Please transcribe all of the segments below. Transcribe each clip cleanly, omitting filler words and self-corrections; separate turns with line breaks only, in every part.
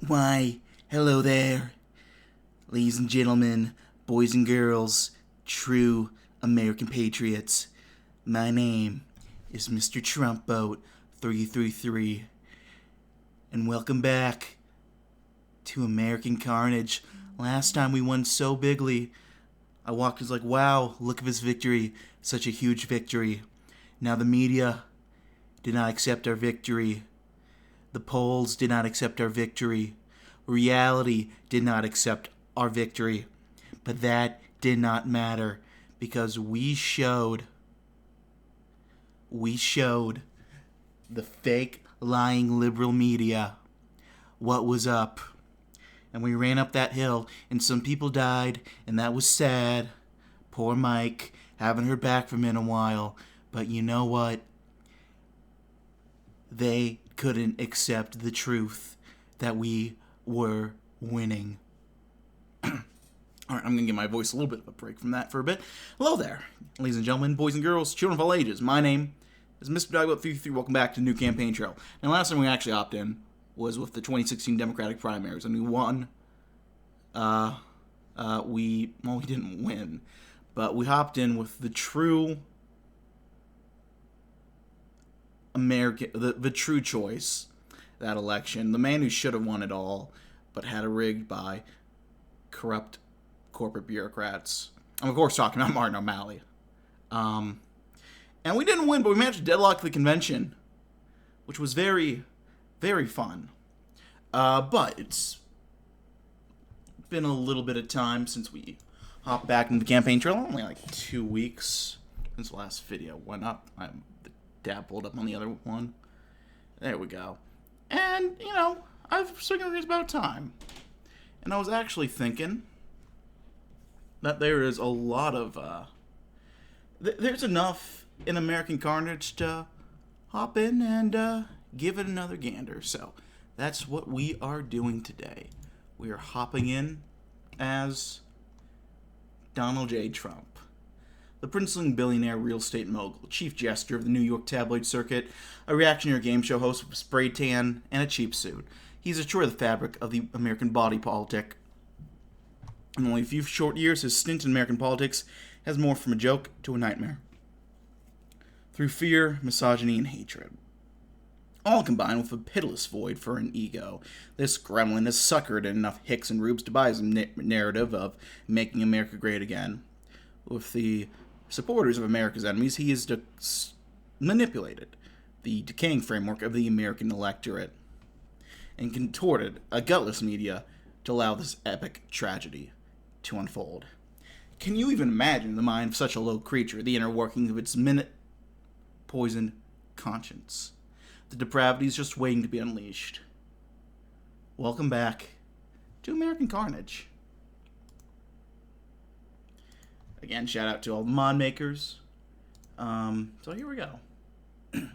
Why, hello there, ladies and gentlemen, boys and girls, true American patriots. My name is Mr. Trump Boat 333, and welcome back to American Carnage. Last time we won so bigly, I walked was like, wow, look at this victory, such a huge victory. Now the media did not accept our victory. The polls did not accept our victory. Reality did not accept our victory. But that did not matter because we showed the fake, lying liberal media what was up. And we ran up that hill, and some people died, and that was sad. Poor Mike, haven't heard back from him in a while. But you know what? They couldn't accept the truth that we were winning. Alright, I'm going to give my voice a little bit of a break from that for a bit. Hello there, ladies and gentlemen, boys and girls, children of all ages. My name is Mr. Dogboat333. Welcome back to the new campaign trail. Now, last time we actually opted in was with the 2016 Democratic primaries, and we won. We didn't win, but we hopped in with the true American, the true choice, that election. The man who should have won it all, but had it rigged by corrupt corporate bureaucrats. I'm, of course, talking about Martin O'Malley. And we didn't win, but we managed to deadlock the convention, which was very, very fun. But it's been a little bit of time since we hopped back into the campaign trail. Only like 2 weeks since the last video went up. The tab pulled up on the other one. There we go. And, I was figuring it's about time. And I was actually thinking that there is a lot of, there's enough in American Carnage to hop in and give it another gander. So that's what we are doing today. We are hopping in as Donald J. Trump, the princeling billionaire real estate mogul, chief jester of the New York tabloid circuit, a reactionary game show host with a spray tan and a cheap suit. He's destroyed the fabric of the American body politic. In only a few short years, his stint in American politics has morphed from a joke to a nightmare. Through fear, misogyny, and hatred. All combined with a pitiless void for an ego. This gremlin has suckered enough hicks and rubes to buy his narrative of making America great again. With the supporters of America's enemies, he has manipulated the decaying framework of the American electorate and contorted a gutless media to allow this epic tragedy to unfold. Can you even imagine the mind of such a low creature, the inner workings of its poisoned conscience? The depravity is just waiting to be unleashed. Welcome back to American Carnage. Again, shout out to all the mod makers. So here we go. Is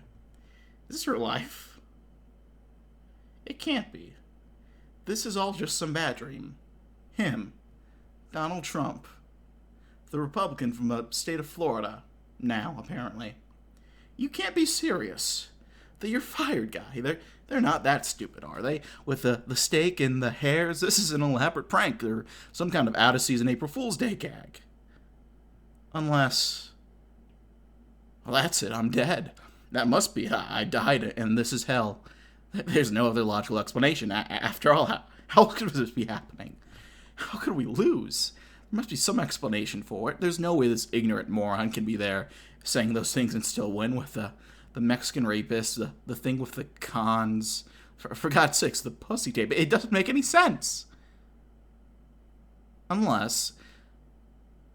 this real life? It can't be. This is all just some bad dream. Him, Donald Trump, the Republican from the state of Florida, now apparently. You can't be serious. You're fired, guy. They're not that stupid, are they? With the steak and the hairs, this is an elaborate prank or some kind of out-of-season April Fool's Day gag. Unless, well, that's it, I'm dead. That must be I died and this is hell. There's no other logical explanation. After all, how could this be happening? How could we lose? There must be some explanation for it. There's no way this ignorant moron can be there saying those things and still win with the Mexican rapist, the thing with the cons. For God's sakes, the pussy tape. It doesn't make any sense. Unless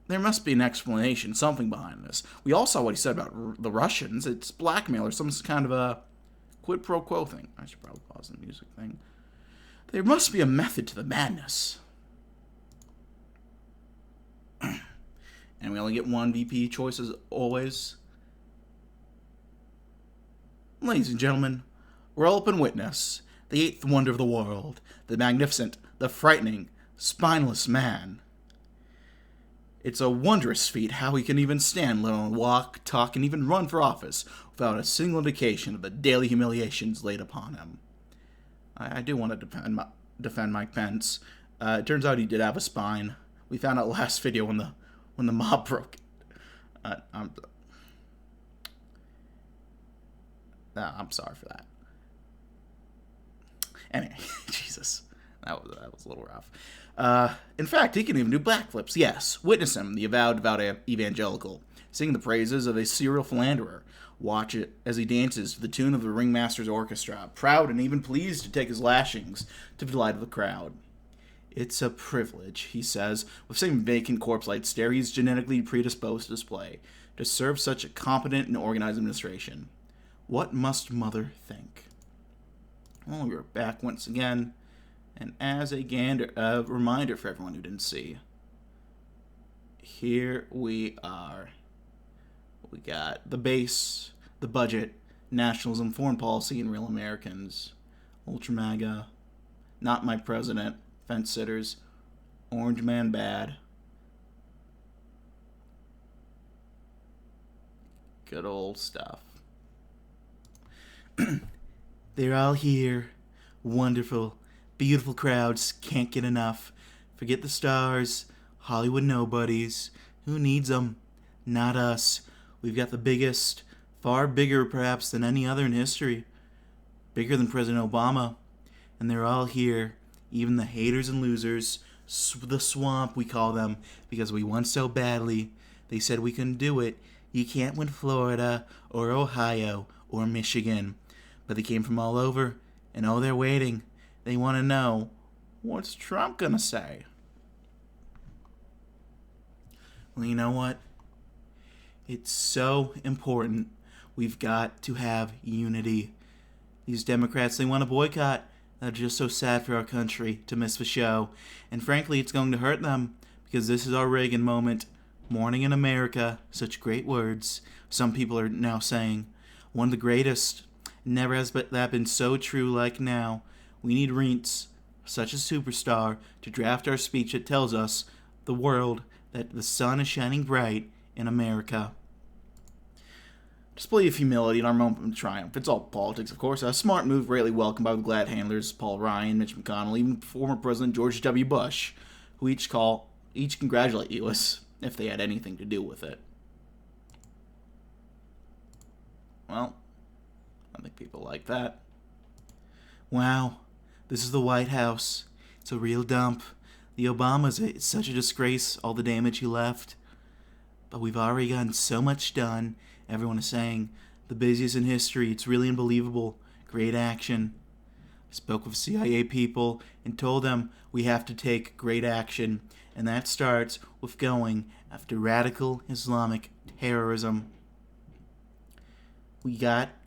there must be an explanation, something behind this. We all saw what he said about the Russians. It's blackmail or some kind of a quid pro quo thing. I should probably pause the music thing. There must be a method to the madness. And we only get one VP choice as always. Ladies and gentlemen, roll up and witness the eighth wonder of the world, the magnificent, the frightening, spineless man. It's a wondrous feat how he can even stand, let alone walk, talk, and even run for office without a single indication of the daily humiliations laid upon him. I do want to defend defend Mike Pence. It turns out he did have a spine. We found out last video when the mob broke it. I'm sorry for that. Anyway, Jesus, that was a little rough. In fact, he can even do backflips. Yes, witness him, the avowed devout evangelical, sing the praises of a serial philanderer. Watch it as he dances to the tune of the ringmaster's orchestra, proud and even pleased to take his lashings to the delight of the crowd. It's a privilege, he says, with same vacant corpse-like stare he's genetically predisposed to display, to serve such a competent and organized administration. What must Mother think? Well, we're back once again, and as a reminder for everyone who didn't see, here we are. We got the base, the budget, nationalism, foreign policy, and real Americans. Ultra MAGA, not my president, fence sitters, orange man bad. Good old stuff. They're all here. Wonderful. Beautiful crowds. Can't get enough. Forget the stars. Hollywood nobodies. Who needs them? Not us. We've got the biggest, far bigger perhaps than any other in history. Bigger than President Obama. And they're all here. Even the haters and losers. The swamp, we call them. Because we won so badly. They said we couldn't do it. You can't win Florida or Ohio or Michigan. But they came from all over. And oh, they're waiting. They want to know, what's Trump going to say? Well, you know what? It's so important. We've got to have unity. These Democrats, they want to boycott. They're just so sad for our country to miss the show. And frankly, it's going to hurt them because this is our Reagan moment. Morning in America. Such great words. Some people are now saying, one of the greatest. Never has that been so true like now. We need Reince, such a superstar, to draft our speech that tells us, the world, that the sun is shining bright in America. Display of humility in our moment of triumph. It's all politics, of course. A smart move greatly welcomed by the glad handlers Paul Ryan, Mitch McConnell, even former President George W. Bush, who each congratulate you as if they had anything to do with it. Well, I think people like that. Wow, this is the White House. It's a real dump. The Obamas, it's such a disgrace, all the damage he left. But we've already gotten so much done. Everyone is saying, the busiest in history. It's really unbelievable. Great action. I spoke with CIA people and told them we have to take great action. And that starts with going after radical Islamic terrorism. We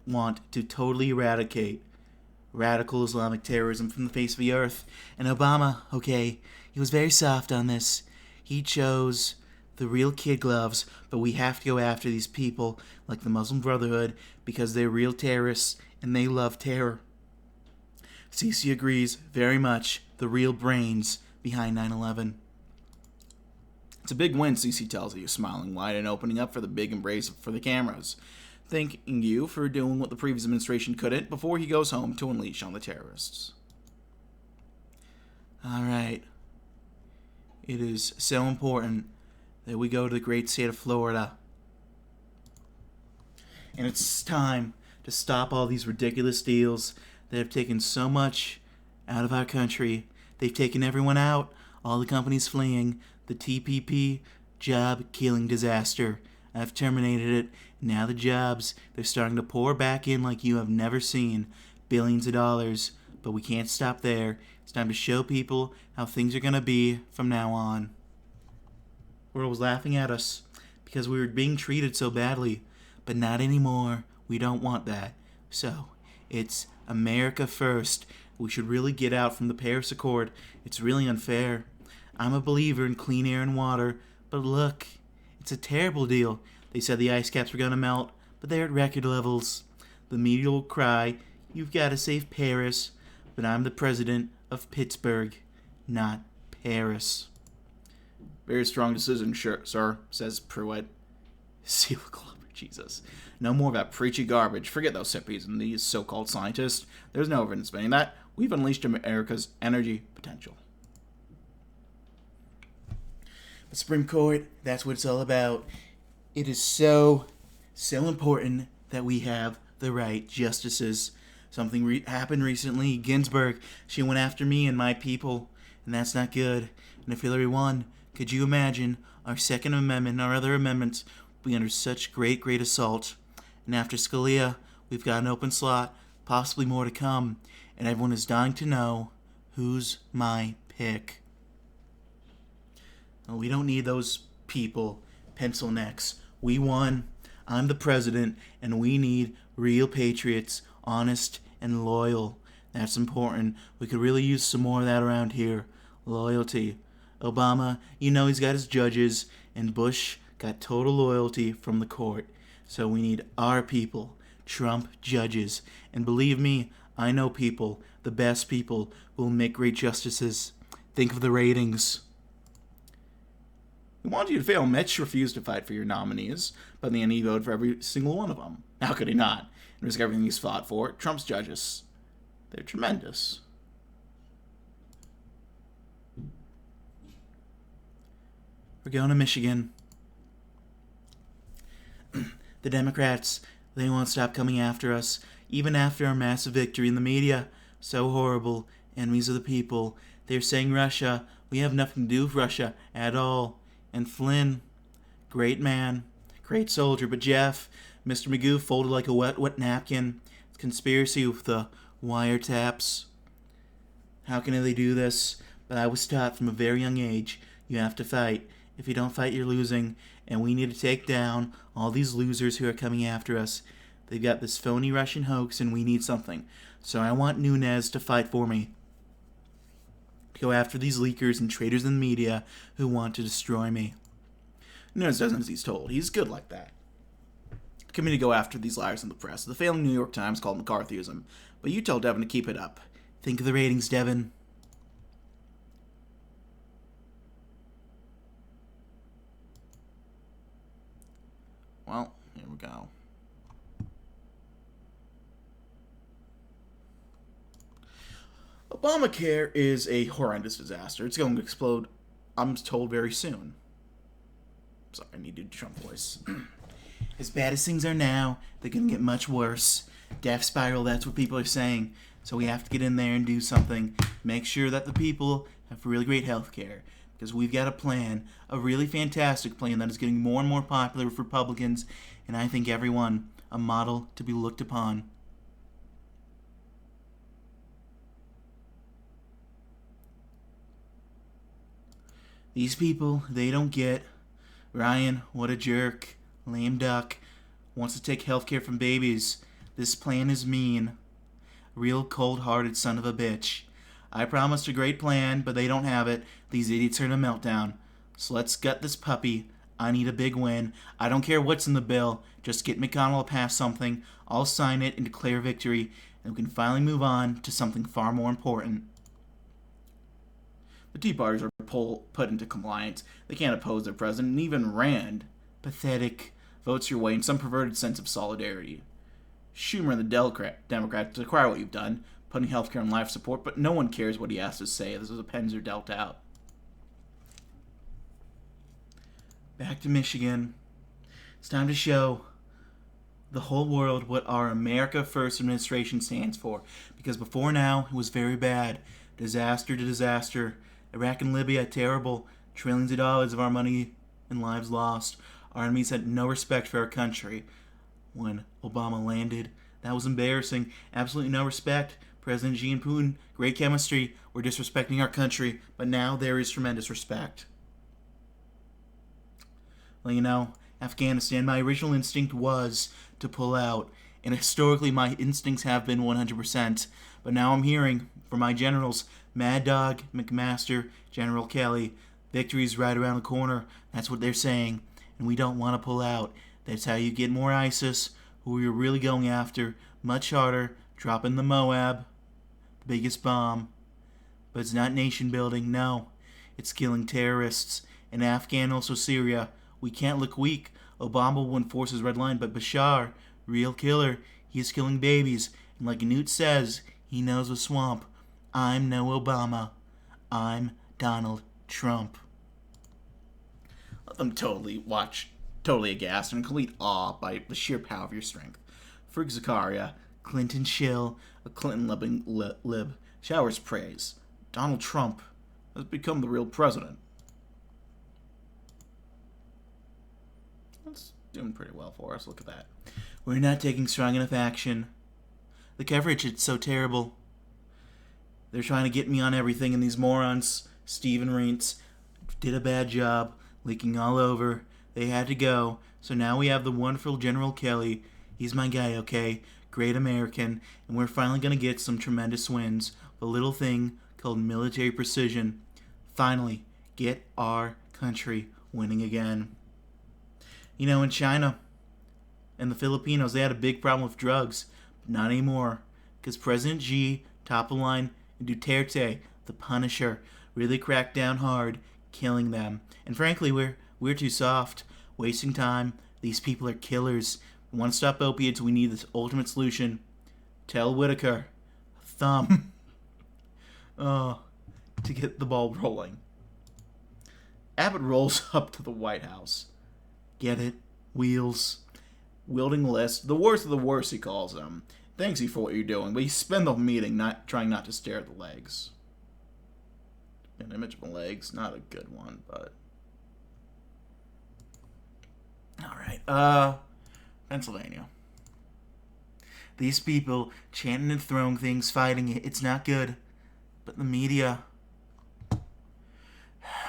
want to totally eradicate radical Islamic terrorism from the face of the earth. And Obama, okay, he was very soft on this. He chose the real kid gloves, but we have to go after these people like the Muslim Brotherhood because they're real terrorists and they love terror. Sisi agrees very much, the real brains behind 9/11. It's a big win, Sisi tells you, smiling wide and opening up for the big embrace for the cameras, thanking you for doing what the previous administration couldn't before he goes home to unleash on the terrorists. Alright. It is so important that we go to the great state of Florida. And it's time to stop all these ridiculous deals that have taken so much out of our country. They've taken everyone out, all the companies fleeing, the TPP job-killing disaster. I've terminated it. Now the jobs, they're starting to pour back in like you have never seen. Billions of dollars. But we can't stop there. It's time to show people how things are going to be from now on. The world was laughing at us because we were being treated so badly. But not anymore. We don't want that. So, it's America first. We should really get out from the Paris Accord. It's really unfair. I'm a believer in clean air and water. But look, it's a terrible deal. They said the ice caps were going to melt, but they're at record levels. The media will cry, you've got to save Paris. But I'm the president of Pittsburgh, not Paris. Very strong decision, sir, says Pruitt. Seal Clubber, Jesus. No more of that preachy garbage. Forget those hippies and these so-called scientists. There's no evidence of any of that. We've unleashed America's energy potential. The Supreme Court, that's what it's all about. It is so important that we have the right justices. Something happened recently. Ginsburg, she went after me and my people, and that's not good. And if Hillary won, could you imagine our Second Amendment, our other amendments, be under such great assault? And after Scalia, we've got an open slot, possibly more to come, and everyone is dying to know who's my pick. Well, we don't need those people, pencil necks. We won. I'm the president, and we need real patriots, honest and loyal. That's important. We could really use some more of that around here. Loyalty. Obama, he's got his judges, and Bush got total loyalty from the court. So we need our people, Trump judges. And believe me, I know people, the best people, who will make great justices. Think of the ratings. We wanted you to fail. Mitch refused to fight for your nominees, but in the end he voted for every single one of them. How could he not? And risk everything he's fought for. Trump's judges, they're tremendous. We're going to Michigan. The Democrats, they won't stop coming after us, even after our massive victory in the media. So horrible. Enemies of the people. They're saying Russia. We have nothing to do with Russia at all. And Flynn, great man, great soldier, but Jeff, Mr. Magoo folded like a wet napkin. It's conspiracy with the wiretaps. How can they do this? But I was taught from a very young age, you have to fight. If you don't fight, you're losing. And we need to take down all these losers who are coming after us. They've got this phony Russian hoax, and we need something. So I want Nunes to fight for me. Go after these leakers and traitors in the media who want to destroy me. Nunes doesn't as he's told. He's good like that. Committee to go after these liars in the press. The failing New York Times called McCarthyism. But you tell Devin to keep it up. Think of the ratings, Devin. Well, here we go. Obamacare is a horrendous disaster. It's going to explode, I'm told, very soon. Sorry, I need to do Trump voice. As bad as things are now, they're going to get much worse. Death spiral, that's what people are saying. So we have to get in there and do something. Make sure that the people have really great health care. Because we've got a plan, a really fantastic plan that is getting more and more popular with Republicans. And I think everyone, a model to be looked upon. These people, they don't get. Ryan, what a jerk. Lame duck. Wants to take healthcare from babies. This plan is mean. Real cold-hearted son of a bitch. I promised a great plan, but they don't have it. These idiots are in a meltdown. So let's gut this puppy. I need a big win. I don't care what's in the bill. Just get McConnell to pass something. I'll sign it and declare victory. And we can finally move on to something far more important. The Tea Partiers are put into compliance. They can't oppose their president, and even Rand, pathetic, votes your way in some perverted sense of solidarity. Schumer and the Democrats decry what you've done, putting healthcare on life support, but no one cares what he has to say. This is the pens are dealt out. Back to Michigan. It's time to show the whole world what our America First administration stands for. Because before now, it was very bad. Disaster to disaster. Iraq and Libya, terrible. Trillions of dollars of our money and lives lost. Our enemies had no respect for our country. When Obama landed, that was embarrassing. Absolutely no respect. President Xi and Putin, great chemistry. We're disrespecting our country. But now there is tremendous respect. Well, Afghanistan, my original instinct was to pull out. And historically, my instincts have been 100%. But now I'm hearing from my generals, Mad Dog, McMaster, General Kelly, victory's right around the corner. That's what they're saying. And we don't want to pull out. That's how you get more ISIS, who you're really going after. Much harder. Dropping the Moab. The biggest bomb. But it's not nation building, no. It's killing terrorists. In Afghan, also Syria. We can't look weak. Obama will enforce his red line, but Bashar, real killer, he is killing babies. And like Newt says, he knows the swamp. I'm no Obama. I'm Donald Trump. I'm totally aghast and in complete awe by the sheer power of your strength. Farouk Zakaria, Clinton shill, a Clinton lib, showers praise. Donald Trump has become the real president. That's doing pretty well for us. Look at that. We're not taking strong enough action. The coverage is so terrible. They're trying to get me on everything, and these morons, Steve and Reintz, did a bad job, leaking all over. They had to go, so now we have the wonderful General Kelly. He's my guy, okay? Great American, and we're finally going to get some tremendous wins. A little thing called military precision. Finally, get our country winning again. You know, in China and the Filipinos, they had a big problem with drugs, but not anymore, because President Xi, top of the line, and Duterte, the Punisher, really cracked down hard, killing them. And frankly, we're too soft, wasting time. These people are killers. We want to stop opiates. We need this ultimate solution. Tell Whitaker, thumb, to get the ball rolling. Abbott rolls up to the White House. Get it? Wheels. Wielding list. The worst of the worst, he calls them. Thanks you for what you're doing, but you spend the whole meeting trying not to stare at the legs. An image of the legs, not a good one, but... Alright, Pennsylvania. These people chanting and throwing things, fighting it, it's not good. But the media...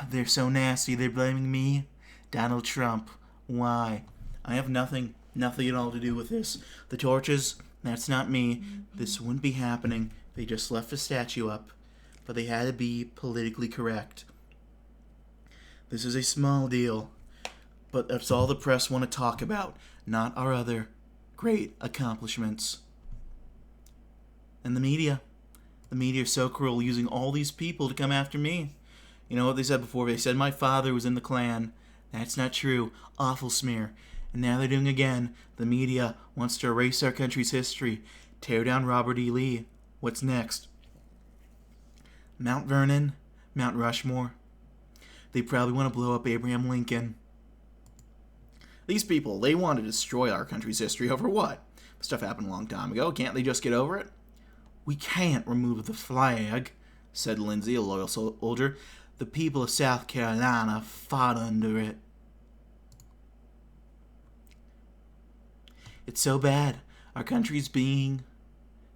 They're so nasty, they're blaming me, Donald Trump. Why? I have nothing at all to do with this. The torches, that's not me. This wouldn't be happening. They just left a statue up. But they had to be politically correct. This is a small deal. But that's all the press want to talk about, not our other great accomplishments. And the media are so cruel, using all these people to come after me. You know what they said before? They said my father was in the Klan. That's not true. Awful smear. And now they're doing again. The media wants to erase our country's history. Tear down Robert E. Lee. What's next? Mount Vernon? Mount Rushmore? They probably want to blow up Abraham Lincoln. These people, they want to destroy our country's history over what? Stuff happened a long time ago. Can't they just get over it? We can't remove the flag, said Lindsay, a loyal soldier. The people of South Carolina fought under it. It's so bad. Our country's being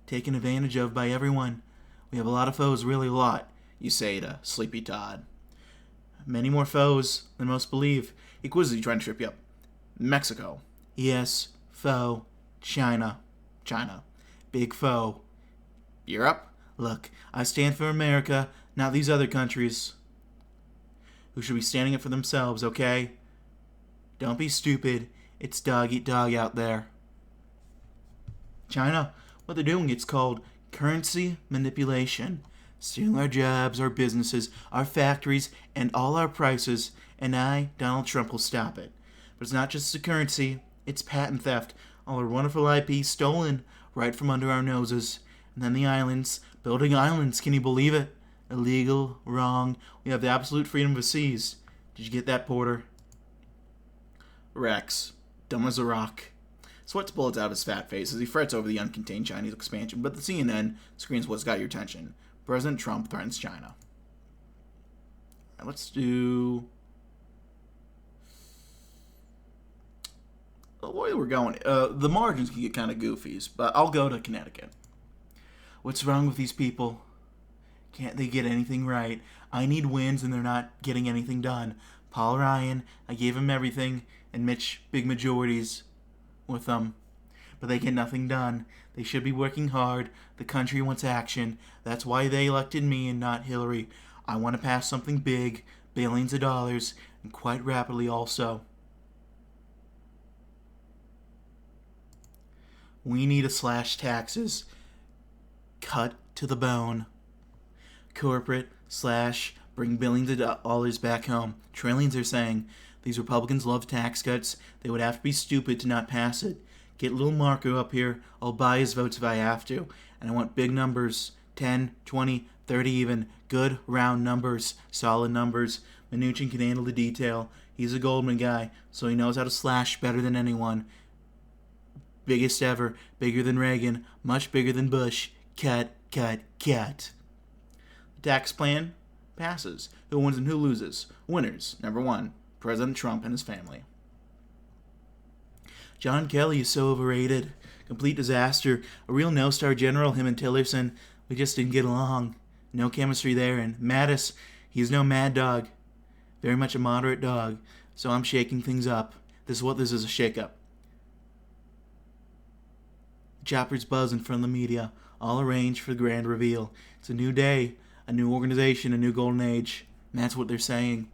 taken advantage of by everyone. We have a lot of foes, really a lot, you say to Sleepy Todd. Many more foes than most believe. He quizzes you, trying to trip you up. Mexico. Yes, foe. China. Big foe. Europe? Look, I stand for America, not these other countries who should be standing up for themselves, okay? Don't be stupid. It's dog eat dog out there. China, what they're doing, it's called currency manipulation. Stealing our jobs, our businesses, our factories, and all our prices, and I, Donald Trump, will stop it. But it's not just the currency, it's patent theft. All our wonderful IP stolen right from under our noses. And then the islands, building islands, can you believe it? Illegal, wrong, we have the absolute freedom of the seas. Did you get that, Porter? Rex, dumb as a rock. Sweats bullets out his fat face as he frets over the uncontained Chinese expansion, but the CNN screens what's got your attention. President Trump threatens China. Right, let's do... The way we're going, the margins can get kind of goofies, but I'll go to Connecticut. What's wrong with these people? Can't they get anything right? I need wins and they're not getting anything done. Paul Ryan, I gave him everything, and Mitch, big majorities with them. But they get nothing done. They should be working hard. The country wants action. That's why they elected me and not Hillary. I want to pass something big, billions of dollars, and quite rapidly also. We need to slash taxes. Cut to the bone. Corporate slash bring billions of dollars back home. Trillions are saying. These Republicans love tax cuts. They would have to be stupid to not pass it. Get little Marco up here. I'll buy his votes if I have to. And I want big numbers. 10, 20, 30 even. Good, round numbers. Solid numbers. Mnuchin can handle the detail. He's a Goldman guy, so he knows how to slash better than anyone. Biggest ever. Bigger than Reagan. Much bigger than Bush. Cut, cut, cut. The tax plan passes. Who wins and who loses? Winners. Number 1. President Trump and his family. John Kelly is so overrated. Complete disaster. A real no-star general, him and Tillerson. We just didn't get along. No chemistry there. And Mattis, he's no mad dog. Very much a moderate dog. So I'm shaking things up. This is a shake-up. Choppers buzz in front of the media. All arranged for the grand reveal. It's a new day. A new organization. A new golden age. And that's what they're saying.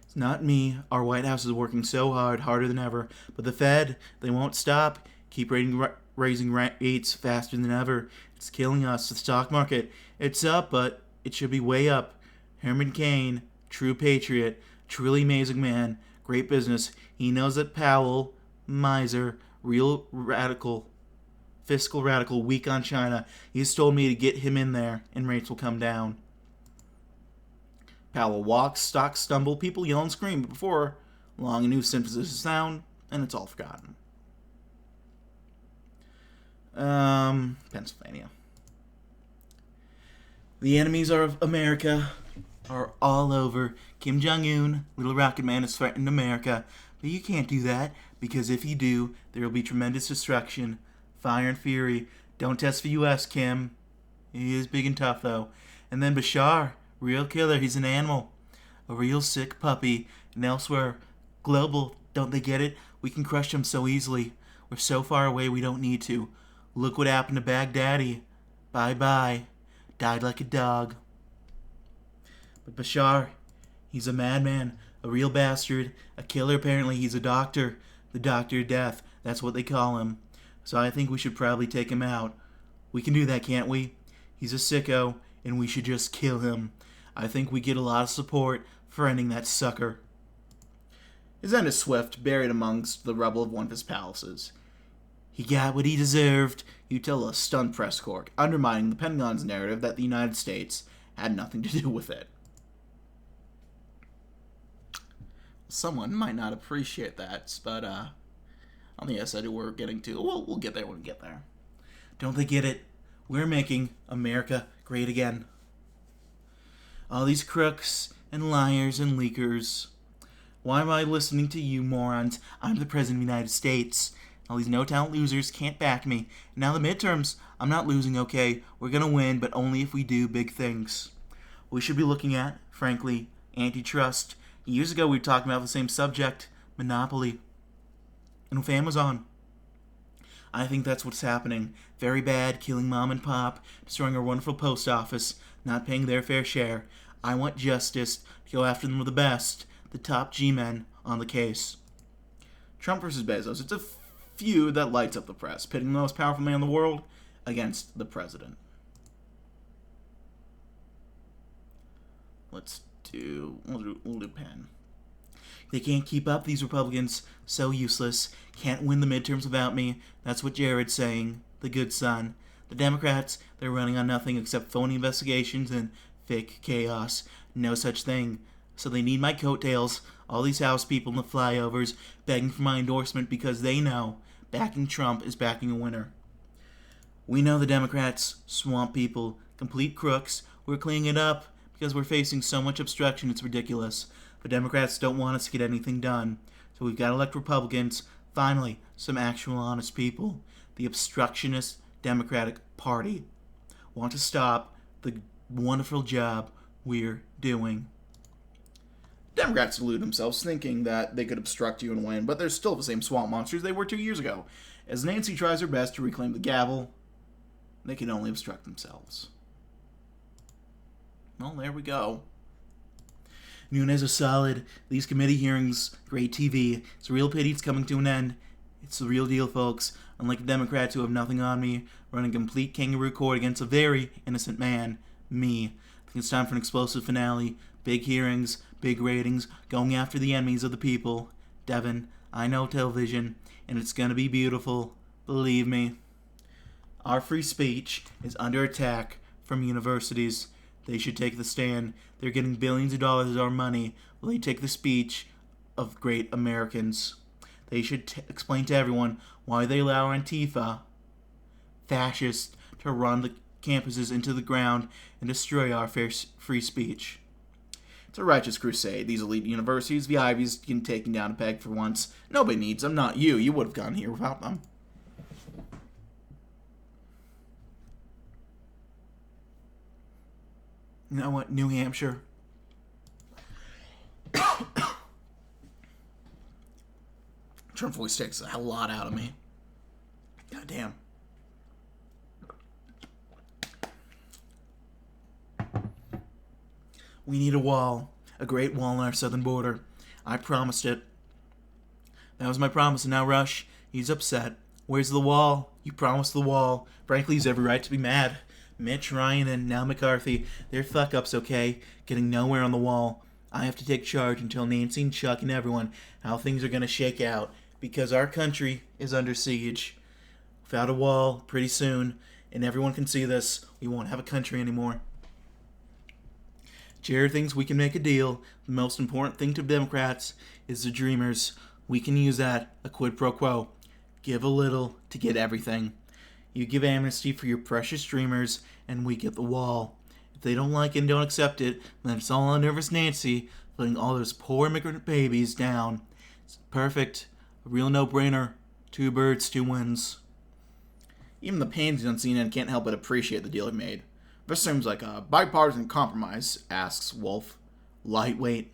It's not me. Our White House is working so hard. Harder than ever. But the Fed, they won't stop. Keep raising rates faster than ever. It's killing us. The stock market, it's up, but it should be way up. Herman Cain, true patriot, truly amazing man, great business. He knows that Powell, miser, real radical, fiscal radical, weak on China. He's told me to get him in there, and rates will come down. Powell walks, stocks stumble, people yell and scream. But before long, a new synthesis is found, and it's all forgotten. Pennsylvania. The enemies of America are all over. Kim Jong-un, little rocket man, has threatened America. But you can't do that, because if you do, there will be tremendous destruction. Fire and fury. Don't test the U.S., Kim. He is big and tough, though. And then Bashar, real killer. He's an animal. A real sick puppy. And elsewhere, global. Don't they get it? We can crush them so easily. We're so far away we don't need to. Look what happened to Baghdadi. Bye-bye. Died like a dog. But Bashar, he's a madman, a real bastard, a killer apparently. He's a doctor, the doctor of death. That's what they call him. So I think we should probably take him out. We can do that, can't we? He's a sicko, and we should just kill him. I think we get a lot of support for ending that sucker. His end is swift, buried amongst the rubble of one of his palaces. He got what he deserved, you tell a stunned press corps, undermining the Pentagon's narrative that the United States had nothing to do with it. Someone might not appreciate that, but on the SID we're getting to. We'll get there when we get there. Don't they get it? We're making America great again. All these crooks and liars and leakers. Why am I listening to you morons? I'm the President of the United States. All these no-talent losers can't back me. Now the midterms, I'm not losing, okay? We're gonna win, but only if we do big things. We should be looking at, frankly, antitrust. Years ago, we were talking about the same subject, monopoly. And with Amazon, I think that's what's happening. Very bad, killing mom and pop, destroying our wonderful post office, not paying their fair share. I want justice to go after them with the best, the top G-men on the case. Trump versus Bezos. It's a feud that lights up the press, pitting the most powerful man in the world against the president. We'll do pen. They can't keep up, these Republicans. So useless. Can't win the midterms without me. That's what Jared's saying. The good son. The Democrats, they're running on nothing except phony investigations and fake chaos. No such thing. So they need my coattails. All these House people in the flyovers begging for my endorsement because they know backing Trump is backing a winner. We know the Democrats, swamp people, complete crooks. We're cleaning it up because we're facing so much obstruction it's ridiculous. The Democrats don't want us to get anything done. So we've got to elect Republicans. Finally, some actual honest people. The obstructionist Democratic Party want to stop the wonderful job we're doing. Democrats delude themselves thinking that they could obstruct you and win, but they're still the same swamp monsters they were 2 years ago. As Nancy tries her best to reclaim the gavel, they can only obstruct themselves. Well, there we go. Nunes is solid. These committee hearings, great TV. It's a real pity it's coming to an end. It's the real deal, folks. Unlike the Democrats who have nothing on me, running complete kangaroo court against a very innocent man, me. I think it's time for an explosive finale. Big hearings, big ratings, going after the enemies of the people. Devin, I know television, and it's gonna be beautiful. Believe me. Our free speech is under attack from universities. They should take the stand. They're getting billions of dollars of our money. Will they take the speech of great Americans? They should explain to everyone why they allow Antifa, fascists, to run the campuses into the ground and destroy our free speech. It's a righteous crusade. These elite universities, the Ivies, can take down a peg for once. Nobody needs them, not you. You would have gone here without them. You know what? New Hampshire. Trump voice takes a lot out of me. God damn. We need a wall. A great wall on our southern border. I promised it. That was my promise, and now Rush, he's upset. Where's the wall? You promised the wall. Frankly, he's every right to be mad. Mitch, Ryan, and now McCarthy, they're fuck-ups, okay? Getting nowhere on the wall. I have to take charge and tell Nancy and Chuck and everyone how things are going to shake out, because our country is under siege. Without a wall, pretty soon, and everyone can see this, we won't have a country anymore. Jared thinks we can make a deal. The most important thing to Democrats is the dreamers. We can use that, a quid pro quo. Give a little to get everything. You give amnesty for your precious dreamers, and we get the wall. If they don't like it and don't accept it, then it's all on Nervous Nancy, letting all those poor immigrant babies down. It's perfect. A real no-brainer. 2 birds, 2 wins. Even the pansies on CNN can't help but appreciate the deal he made. This seems like a bipartisan compromise, asks Wolf. Lightweight,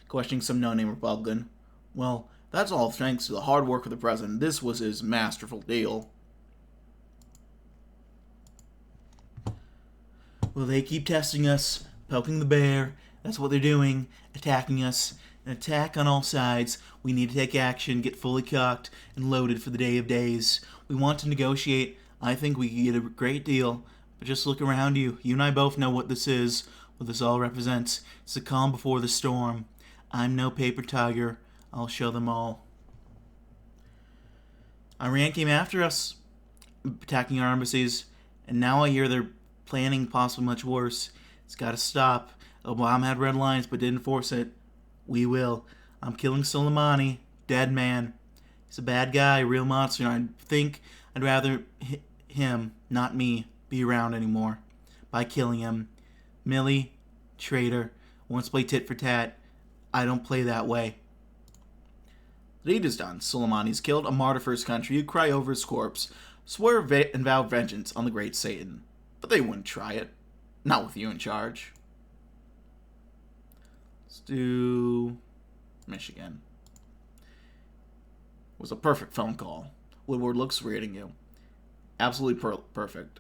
questioning some no-name Republican. Well, that's all thanks to the hard work of the president. This was his masterful deal. Well, they keep testing us, poking the bear. That's what they're doing, attacking us. An attack on all sides. We need to take action, get fully cocked and loaded for the day of days. We want to negotiate. I think we can get a great deal. But just look around you. You and I both know what this is, what this all represents. It's the calm before the storm. I'm no paper tiger. I'll show them all. Iran came after us, attacking our embassies, and now I hear they're planning possibly much worse. It's got to stop. Obama had red lines but didn't force it. We will. I'm killing Soleimani. Dead man. He's a bad guy, a real monster. I think I'd rather him, not me, be around anymore. By killing him. Millie, traitor, wants to play tit for tat. I don't play that way. The deed is done. Soleimani's killed, a martyr for his country. You cry over his corpse. Swear and vow vengeance on the great Satan. But they wouldn't try it. Not with you in charge. Let's do Michigan. It was a perfect phone call. Woodward looks reading you. Absolutely perfect.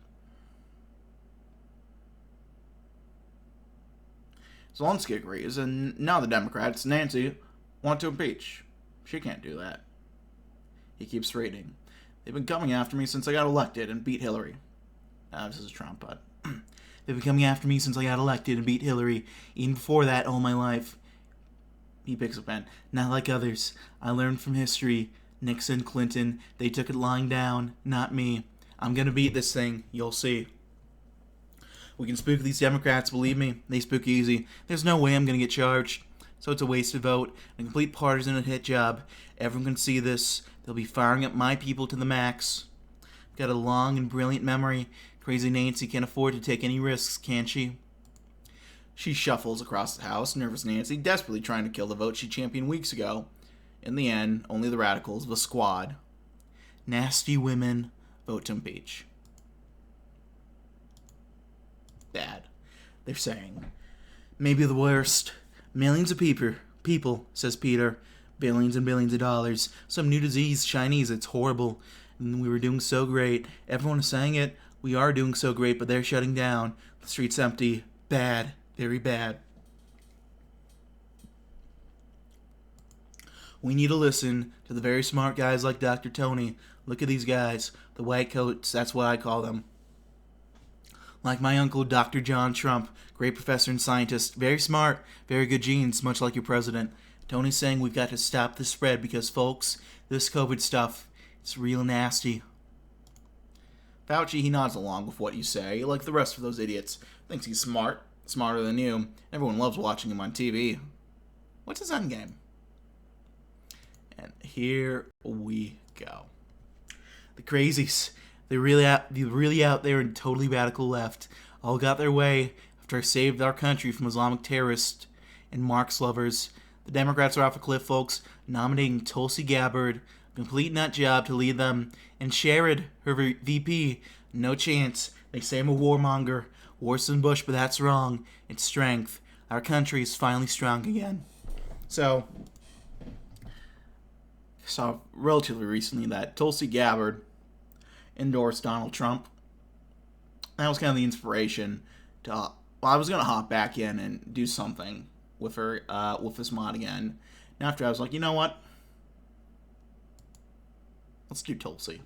Zelensky agrees, and now the Democrats, Nancy, want to impeach. She can't do that. He keeps reading. They've been coming after me since I got elected and beat Hillary. This is Trump, but they've been coming after me since I got elected and beat Hillary. Even before that, all my life. He picks a pen. Not like others. I learned from history. Nixon, Clinton, they took it lying down. Not me. I'm gonna beat this thing. You'll see. We can spook these Democrats, believe me. They spook easy. There's no way I'm gonna get charged. So it's a wasted vote. A complete partisan hit job. Everyone can see this. They'll be firing up my people to the max. Got a long and brilliant memory. Crazy Nancy can't afford to take any risks, can she? She shuffles across the house, Nervous Nancy, desperately trying to kill the vote she championed weeks ago. In the end, only the radicals, the squad. Nasty women vote to impeach. Bad. They're saying. Maybe the worst. Millions of people, says Peter. Billions and billions of dollars. Some new disease, Chinese, it's horrible. And we were doing so great. Everyone is saying it. We are doing so great, but they're shutting down. The street's empty. Bad. Very bad. We need to listen to the very smart guys like Dr. Tony. Look at these guys. The white coats, that's what I call them. Like my uncle, Dr. John Trump. Great professor and scientist. Very smart. Very good genes, much like your president. Tony's saying we've got to stop the spread because, folks, this COVID stuff, it's real nasty. Fauci, he nods along with what you say, like the rest of those idiots. Thinks he's smart, smarter than you. Everyone loves watching him on TV. What's his endgame? And here we go. The crazies, they're really out there and totally radical left, all got their way after I saved our country from Islamic terrorists and Marx lovers. The Democrats are off a cliff, folks, nominating Tulsi Gabbard, a complete nut job, to lead them, and Sherrod, her VP, no chance. They say I'm a warmonger, worse than Bush, but that's wrong. It's strength. Our country is finally strong again. So, I saw relatively recently that Tulsi Gabbard endorsed Donald Trump. That was kind of the inspiration to. Well, I was gonna hop back in and do something with her, with this mod again. And after I was like, you know what? Let's do Tulsi.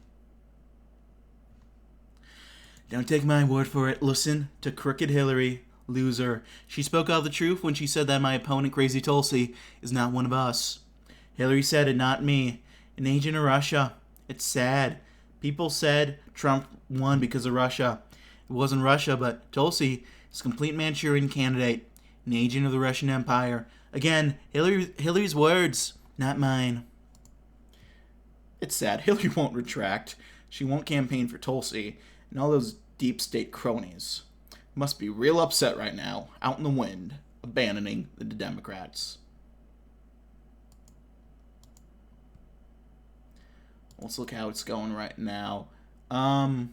Don't take my word for it. Listen to Crooked Hillary, loser. She spoke all the truth when she said that my opponent, Crazy Tulsi, is not one of us. Hillary said it, not me. An agent of Russia. It's sad. People said Trump won because of Russia. It wasn't Russia, but Tulsi is a complete Manchurian candidate. An agent of the Russian Empire. Again, Hillary's words, not mine. It's sad. Hillary won't retract. She won't campaign for Tulsi. And all those deep state cronies must be real upset right now, out in the wind, abandoning the Democrats. Let's look how it's going right now. Oh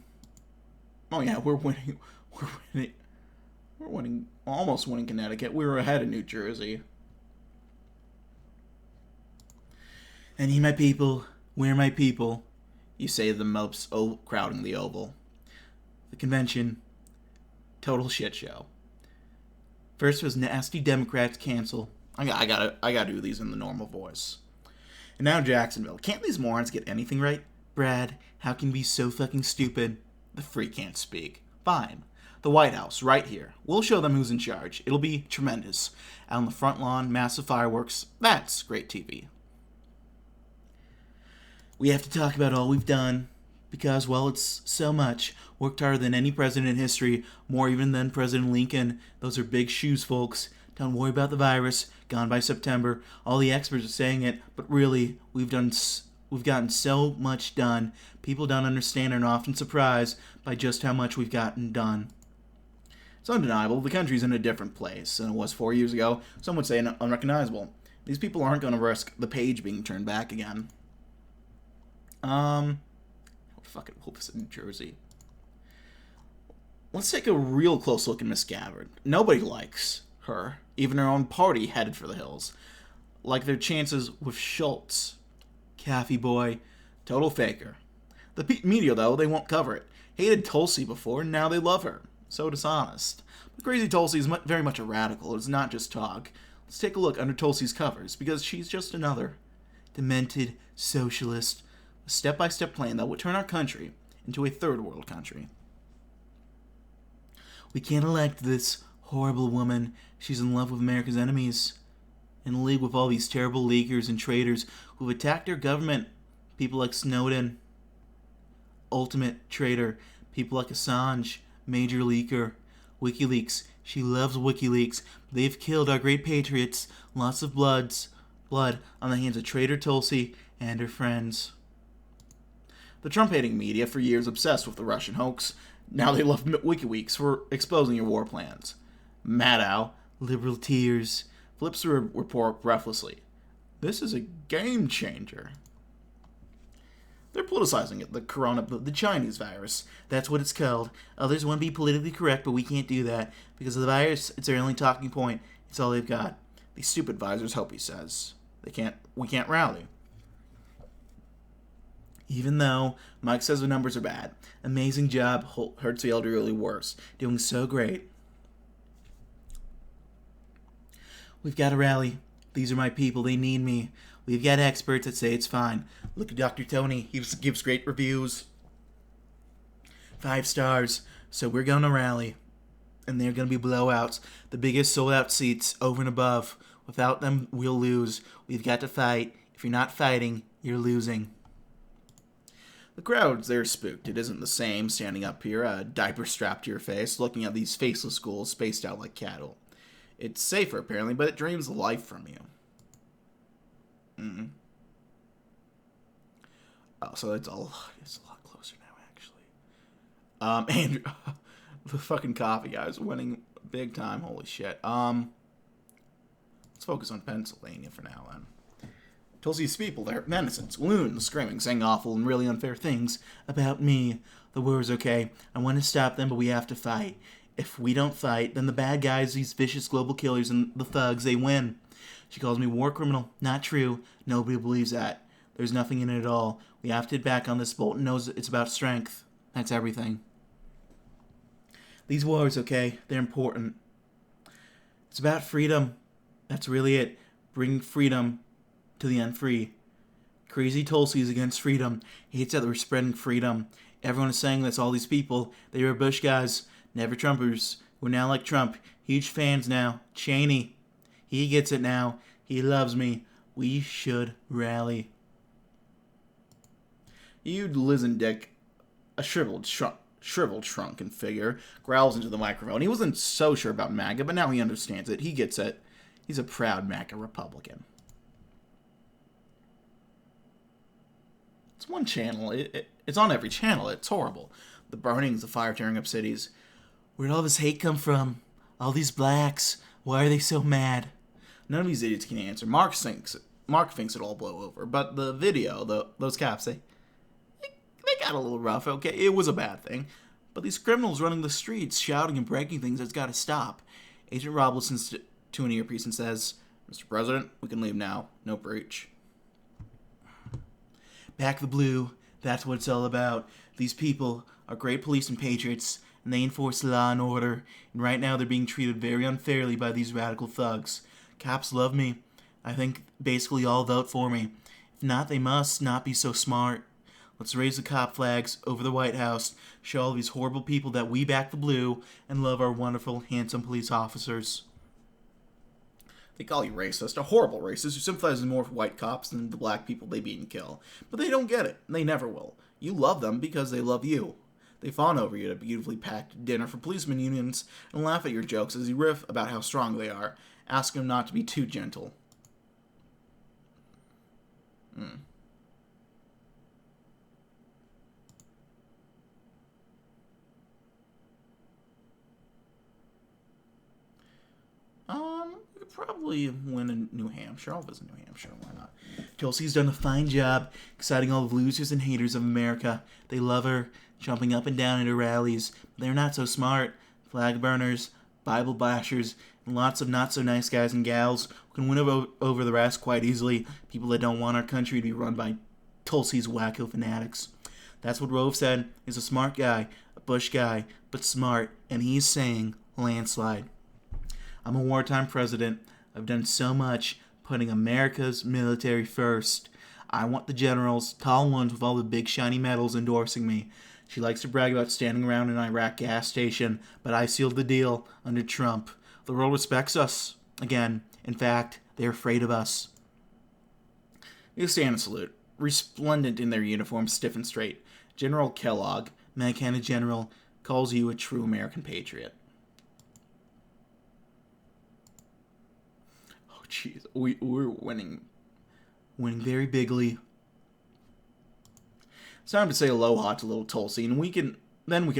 yeah, we're winning. We're winning. Almost winning Connecticut. We were ahead of New Jersey. And ye, my people, where my people? You say the mopes crowding the Oval. The convention, total shit show. First was nasty Democrats cancel. I gotta do these in the normal voice. And now Jacksonville. Can't these morons get anything right? Brad, how can you be so fucking stupid? The free can't speak. Fine. The White House, right here. We'll show them who's in charge. It'll be tremendous. Out on the front lawn, massive fireworks. That's great TV. We have to talk about all we've done. Because, well, it's so much. Worked harder than any president in history. More even than President Lincoln. Those are big shoes, folks. Don't worry about the virus. Gone by September. All the experts are saying it. But really, we've gotten so much done. People don't understand and are often surprised by just how much we've gotten done. It's undeniable. The country's in a different place than it was 4 years ago. Some would say unrecognizable. These people aren't going to risk the page being turned back again. Fucking hope it's in New Jersey. Let's take a real close look at Miss Gabbard. Nobody likes her. Even her own party headed for the hills. Like their chances with Schultz. Caffey boy. Total faker. The media, though, they won't cover it. Hated Tulsi before, and now they love her. So dishonest. But Crazy Tulsi is very much a radical. It's not just talk. Let's take a look under Tulsi's covers, because she's just another demented socialist. A step-by-step plan that would turn our country into a third world country. We can't elect this horrible woman. She's in love with America's enemies. In league with all these terrible leakers and traitors who've attacked our government. People like Snowden. Ultimate traitor. People like Assange. Major leaker. WikiLeaks. She loves WikiLeaks. They've killed our great patriots. Lots of blood on the hands of traitor Tulsi and her friends. The Trump-hating media for years obsessed with the Russian hoax. Now they love WikiLeaks for exposing your war plans. Maddow, liberal tears, flips the report breathlessly. This is a game changer. They're politicizing it, the Chinese virus. That's what it's called. Others want to be politically correct, but we can't do that. Because of the virus, it's their only talking point. It's all they've got. These stupid advisors hope, he says. We can't rally. Even though Mike says the numbers are bad. Amazing job, hurts the elderly worse. Doing so great. We've got to rally. These are my people. They need me. We've got experts that say it's fine. Look at Dr. Tony. He gives great reviews. 5 stars. So we're going to rally. And they're going to be blowouts. The biggest sold-out seats over and above. Without them, we'll lose. We've got to fight. If you're not fighting, you're losing. The crowds, they're spooked. It isn't the same standing up here, a diaper strapped to your face, looking at these faceless ghouls spaced out like cattle. It's safer, apparently, but it drains the life from you. Oh, so it's a lot closer now, actually. Andrew, the fucking coffee guy's winning big time. Holy shit. Let's focus on Pennsylvania for now, then. Tulsi's people, they're menacing, loons, screaming, saying awful and really unfair things about me. The war's okay. I want to stop them, but we have to fight. If we don't fight, then the bad guys, these vicious global killers and the thugs, they win. She calls me war criminal. Not true. Nobody believes that. There's nothing in it at all. We have to hit back on this. Bolton knows it's about strength. That's everything. These wars, okay, they're important. It's about freedom. That's really it. Bring freedom to the unfree. Crazy Tulsi's against freedom. He hates that we're spreading freedom. Everyone is saying this. All these people, they were Bush guys, never Trumpers. We're now like Trump. Huge fans now. Cheney. He gets it now. He loves me. We should rally. You lizard dick, a shriveled shrunken figure, growls into the microphone. He wasn't so sure about MAGA, but now he understands it. He gets it. He's a proud MAGA Republican. It's one channel. It's on every channel. It's horrible. The burnings, the fire tearing up cities. Where'd all this hate come from? All these blacks. Why are they so mad? None of these idiots can answer. Mark thinks it'll all blow over. But the video, those cops, they got a little rough, okay? It was a bad thing. But these criminals running the streets, shouting and breaking things, it's got to stop. Agent Rob listens to an earpiece and says, Mr. President, we can leave now. No breach. Back the blue. That's what it's all about. These people are great police and patriots, and they enforce law and order. And right now they're being treated very unfairly by these radical thugs. Cops love me. I think basically all vote for me. If not, they must not be so smart. Let's raise the cop flags over the White House, show all these horrible people that we back the blue, and love our wonderful, handsome police officers. They call you racist, a horrible racist who sympathizes more with white cops than the black people they beat and kill. But they don't get it, and they never will. You love them because they love you. They fawn over you at a beautifully packed dinner for policemen unions and laugh at your jokes as you riff about how strong they are. Ask them not to be too gentle. We could probably win in New Hampshire. I'll visit New Hampshire, why not? Tulsi's done a fine job exciting all the losers and haters of America. They love her, jumping up and down at her rallies. But they're not so smart. Flag burners, Bible bashers, and lots of not-so-nice guys and gals who can win over the rest quite easily. People that don't want our country to be run by Tulsi's wacko fanatics. That's what Rove said. He's a smart guy, a Bush guy, but smart, and he's saying landslide. I'm a wartime president. I've done so much, putting America's military first. I want the generals, tall ones with all the big shiny medals, endorsing me. She likes to brag about standing around an Iraq gas station, but I sealed the deal under Trump. The world respects us. Again, in fact, they're afraid of us. You stand and salute, resplendent in their uniforms, stiff and straight. General Kellogg, Montana General, calls you a true American patriot. Oh, jeez, we're winning very bigly. It's time to say aloha to little Tulsi, and we can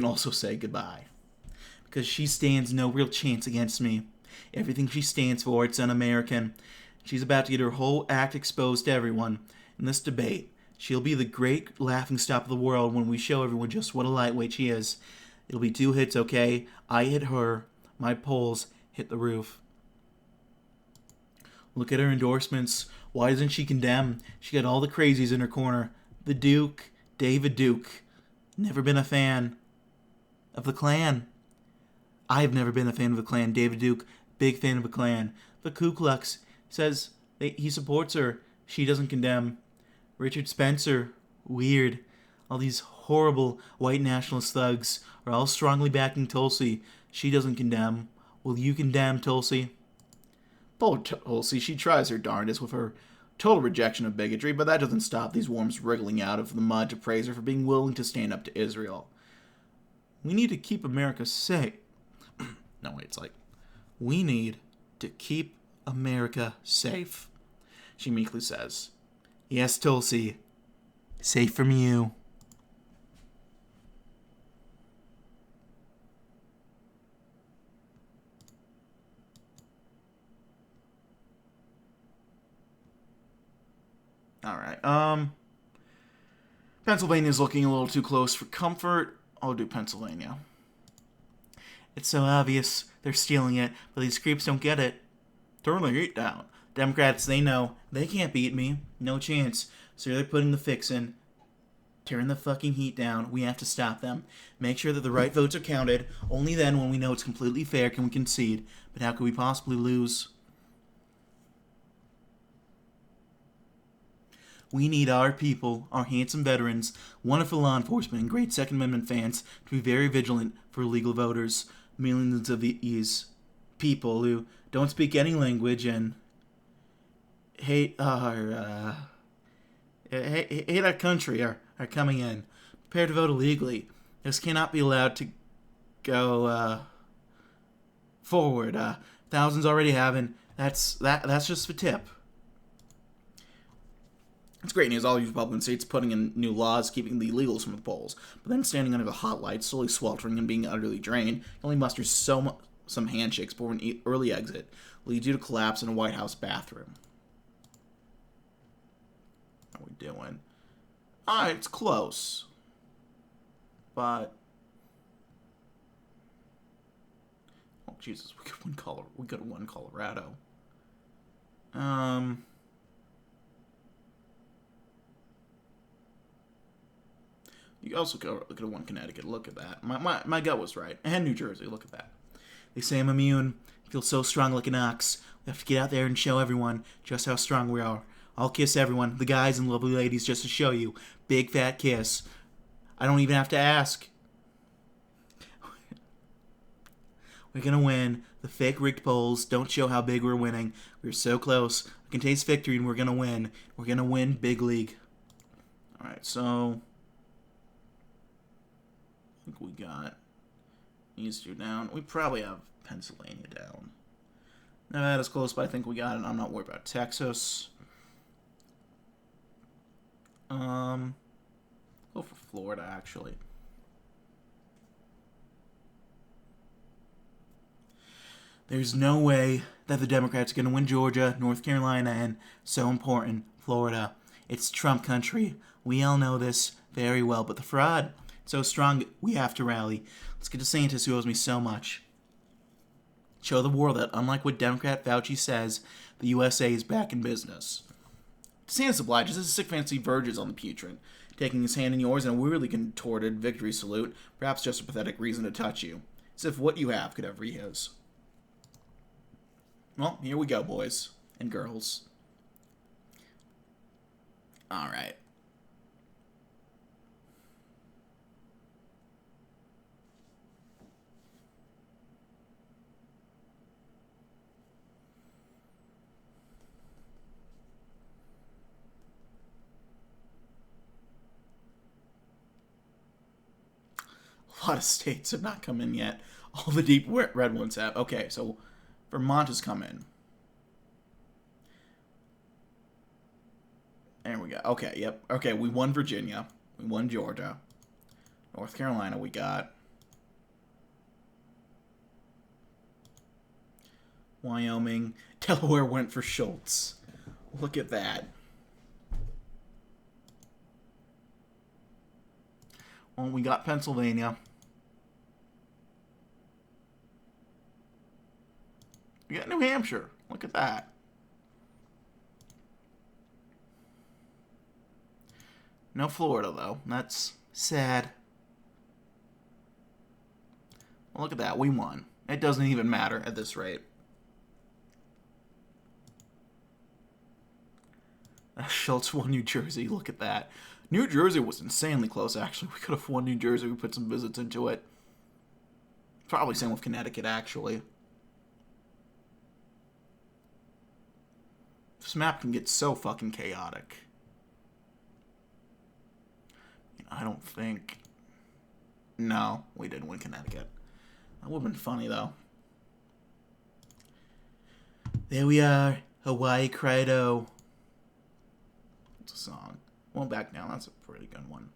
also say goodbye. Because she stands no real chance against me. Everything she stands for, it's un-American. She's about to get her whole act exposed to everyone. In this debate, she'll be the great laughingstock of the world when we show everyone just what a lightweight she is. It'll be 2 hits, okay? I hit her. My polls hit the roof. Look at her endorsements. Why isn't she condemned? She got all the crazies in her corner. The Duke, David Duke. Never been a fan of the Klan. I've never been a fan of the Klan. David Duke, big fan of the Klan. The Ku Klux says he supports her. She doesn't condemn. Richard Spencer, weird. All these horrible white nationalist thugs are all strongly backing Tulsi. She doesn't condemn. Will you condemn Tulsi? Poor Tulsi, she tries her darndest with her total rejection of bigotry, but that doesn't stop these worms wriggling out of the mud to praise her for being willing to stand up to Israel. We need to keep America safe. No, wait, it's like, we need to keep America safe, she meekly says. Yes, Tulsi, safe from you. Alright, Pennsylvania's looking a little too close for comfort. I'll do Pennsylvania. It's so obvious they're stealing it, but these creeps don't get it. Turn the heat down. Democrats, they know they can't beat me. No chance. So they're putting the fix in. Turn the fucking heat down. We have to stop them. Make sure that the right votes are counted. Only then, when we know it's completely fair, can we concede. But how could we possibly lose? We need our people, our handsome veterans, wonderful law enforcement, and great Second Amendment fans to be very vigilant for illegal voters. Millions of these people who don't speak any language and hate our country are coming in. Prepare to vote illegally. This cannot be allowed to go forward. Thousands already haven't. That's just the tip. It's great news. All these Republican states putting in new laws keeping the illegals from the polls, but then standing under the hot lights, slowly sweltering and being utterly drained, only musters some handshakes before an early exit leads you to collapse in a White House bathroom. How are we doing? Alright, it's close. But oh Jesus, we could have won Colorado. You also could have won Connecticut. Look at that. My gut was right. And New Jersey. Look at that. They say I'm immune. I feel so strong like an ox. We have to get out there and show everyone just how strong we are. I'll kiss everyone, the guys and lovely ladies, just to show you. Big fat kiss. I don't even have to ask. We're going to win. The fake rigged polls don't show how big we're winning. We're so close. I can taste victory and we're going to win. We're going to win big league. Alright, so I think we got these two down. We probably have Pennsylvania down. Nevada's close, but I think we got it. I'm not worried about Texas. Go for Florida, actually. There's no way that the Democrats are going to win Georgia, North Carolina, and, so important, Florida. It's Trump country. We all know this very well, but the fraud, so strong, we have to rally. Let's get DeSantis, who owes me so much. Show the world that, unlike what Democrat Fauci says, the USA is back in business. DeSantis obliges. His sick fancy verges on the putrid, taking his hand in yours in a weirdly contorted victory salute, perhaps just a pathetic reason to touch you, as if what you have could ever be his. Well, here we go, boys and girls. Alright. A lot of states have not come in yet. All the deep red ones have. Okay, so Vermont has come in. There we go. Okay, yep. Okay, we won Virginia. We won Georgia. North Carolina we got. Wyoming. Delaware went for Schultz. Look at that. Well, we got Pennsylvania. We got New Hampshire. Look at that. No Florida, though. That's sad. Well, look at that. We won. It doesn't even matter at this rate. Schultz won New Jersey. Look at that. New Jersey was insanely close, actually. We could have won New Jersey. We put some visits into it. Probably same with Connecticut, actually. This map can get so fucking chaotic. I don't think... No, we didn't win Connecticut. That would have been funny, though. There we are. Hawaii Credo. It's a song. Won't back down. That's a pretty good one.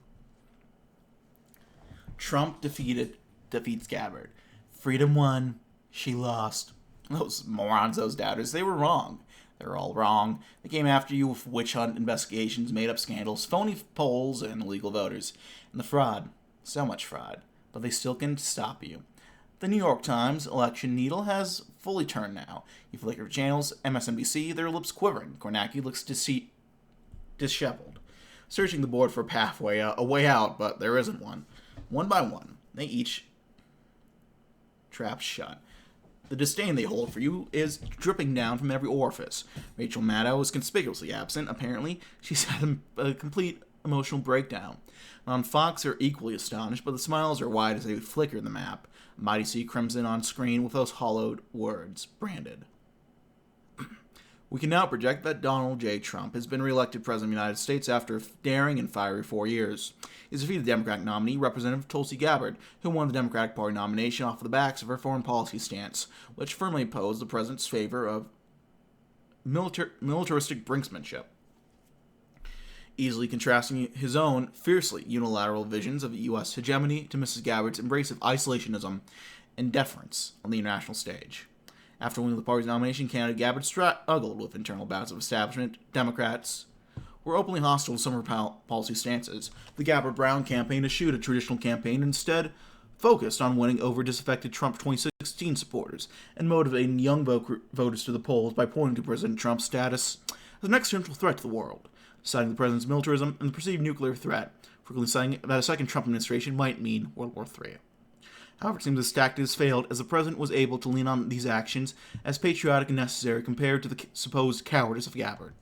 Trump defeats Gabbard. Freedom won. She lost. Those morons, those doubters, they were wrong. They're all wrong. They came after you with witch hunt investigations, made-up scandals, phony polls, and illegal voters. And the fraud. So much fraud. But they still can stop you. The New York Times election needle has fully turned now. You flicker channels, MSNBC, their lips quivering. Kornacki looks disheveled. Searching the board for a pathway, a way out, but there isn't one. One by one, they each trap shut. The disdain they hold for you is dripping down from every orifice. Rachel Maddow is conspicuously absent. Apparently, she's had a complete emotional breakdown. On Fox, they're equally astonished, but the smiles are wide as they flicker the map. Mighty sea crimson on screen with those hollowed words branded. We can now project that Donald J. Trump has been reelected President of the United States after a daring and fiery 4 years. He's defeated Democratic nominee, Representative Tulsi Gabbard, who won the Democratic Party nomination off the backs of her foreign policy stance, which firmly opposed the president's favor of militaristic brinksmanship. Easily contrasting his own fiercely unilateral visions of U.S. hegemony to Mrs. Gabbard's embrace of isolationism and deference on the international stage. After winning the party's nomination, candidate Gabbard struggled with internal bouts of establishment. Democrats were openly hostile to some of her policy stances. The Gabbard-Brown campaign eschewed a traditional campaign and instead focused on winning over disaffected Trump 2016 supporters and motivating young voters to the polls by pointing to President Trump's status as an existential threat to the world, citing the president's militarism and the perceived nuclear threat, frequently citing that a second Trump administration might mean World War III. However, it seems this tactic has failed, as the president was able to lean on these actions as patriotic and necessary compared to the supposed cowardice of Gabbard.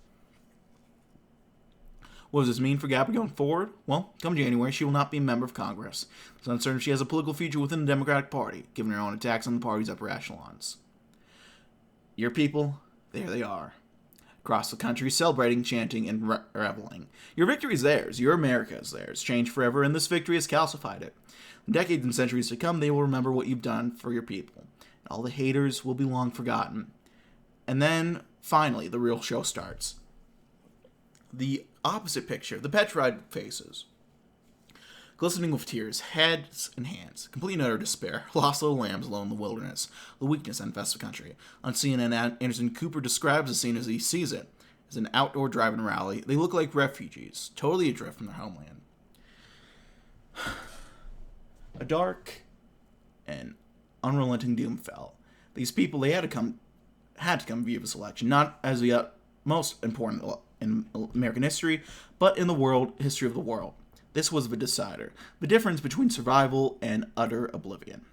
What does this mean for Gabbard going forward? Well, come January, she will not be a member of Congress. It's uncertain if she has a political future within the Democratic Party, given her own attacks on the party's upper echelons. Your people, there they are. Across the country, celebrating, chanting, and reveling. Your victory is theirs. Your America is theirs. Changed forever, and this victory has calcified it. In decades and centuries to come, they will remember what you've done for your people. And all the haters will be long forgotten. And then, finally, the real show starts. The opposite picture, the petrified faces. Glistening with tears, heads and hands, complete and utter despair, lost little lambs alone in the wilderness, the weakness that infests the country. On CNN, Anderson Cooper describes the scene as he sees it, as an outdoor driving rally. They look like refugees, totally adrift from their homeland. A dark and unrelenting doom fell. These people, they had to come view this election, not as the most important in American history, but in the history of the world. This was the decider, the difference between survival and utter oblivion.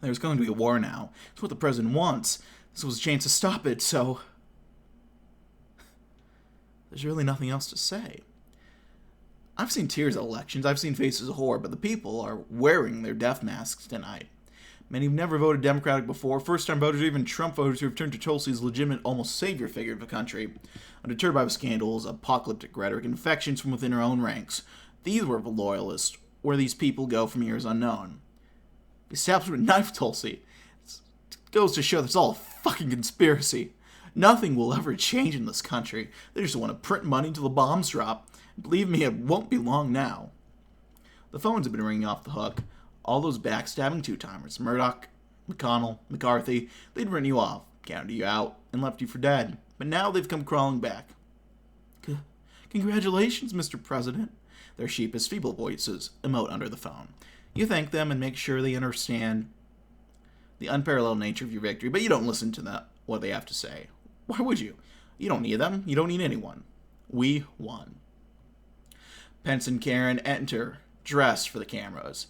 There's going to be a war now. It's what the president wants. This was a chance to stop it, so there's really nothing else to say. I've seen tears at elections, I've seen faces of horror, but the people are wearing their death masks tonight. Many who've never voted Democratic before, first-time voters, or even Trump voters who have turned to Tulsi's legitimate, almost savior figure of the country, undeterred by the scandals, apocalyptic rhetoric, and infections from within her own ranks. These were the loyalists. Where these people go from here is unknown. The establishment knifed Tulsi. It goes to show that's all a fucking conspiracy. Nothing will ever change in this country. They just want to print money until the bombs drop. Believe me, it won't be long now. The phones have been ringing off the hook. All those backstabbing two-timers, Murdoch, McConnell, McCarthy, they'd written you off, counted you out, and left you for dead. But now they've come crawling back. Congratulations, Mr. President. Their sheepish, feeble voices emote under the phone. You thank them and make sure they understand the unparalleled nature of your victory, but you don't listen to what they have to say. Why would you? You don't need them. You don't need anyone. We won. Pence and Karen enter, dressed for the cameras.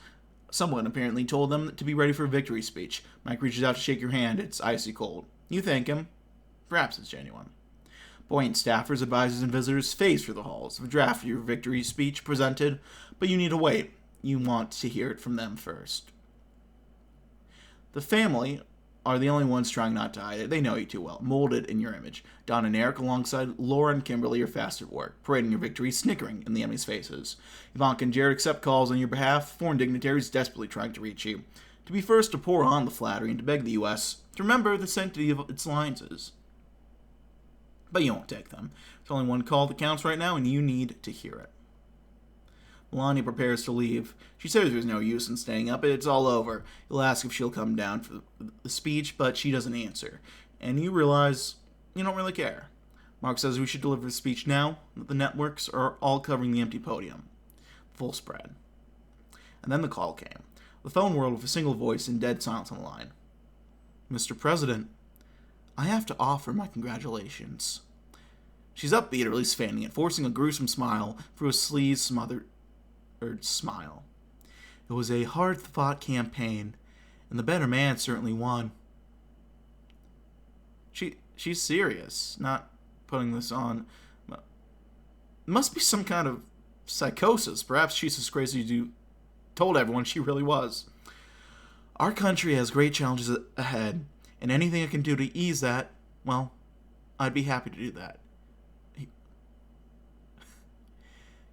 Someone apparently told them to be ready for a victory speech. Mike reaches out to shake your hand. It's icy cold. You thank him. Perhaps it's genuine. Buoyant staffers, advisors, and visitors phase through the halls. The draft of your victory speech presented, but you need to wait. You want to hear it from them first. The family are the only ones trying not to hide it. They know you too well, molded in your image. Don and Eric, alongside Laura and Kimberly, are fast at work, parading your victory, snickering in the enemy's faces. Ivanka and Jared accept calls on your behalf, foreign dignitaries desperately trying to reach you. To be first to pour on the flattery and to beg the U.S. to remember the sanctity of its alliances. But you won't take them. There's only one call that counts right now, and you need to hear it. Melania prepares to leave. She says there's no use in staying up. It's all over. You'll ask if she'll come down for the speech, but she doesn't answer. And you realize you don't really care. Mark says we should deliver the speech now, that the networks are all covering the empty podium. Full spread. And then the call came. The phone whirled with a single voice in dead silence on the line. Mr. President, I have to offer my congratulations. She's upbeat, or at least fanning it, forcing a gruesome smile through a smothered smile. It was a hard-fought campaign, and the better man certainly won. She's serious, not putting this on. It must be some kind of psychosis. Perhaps she's as crazy as you told everyone she really was. Our country has great challenges ahead, and anything I can do to ease that, well, I'd be happy to do that. You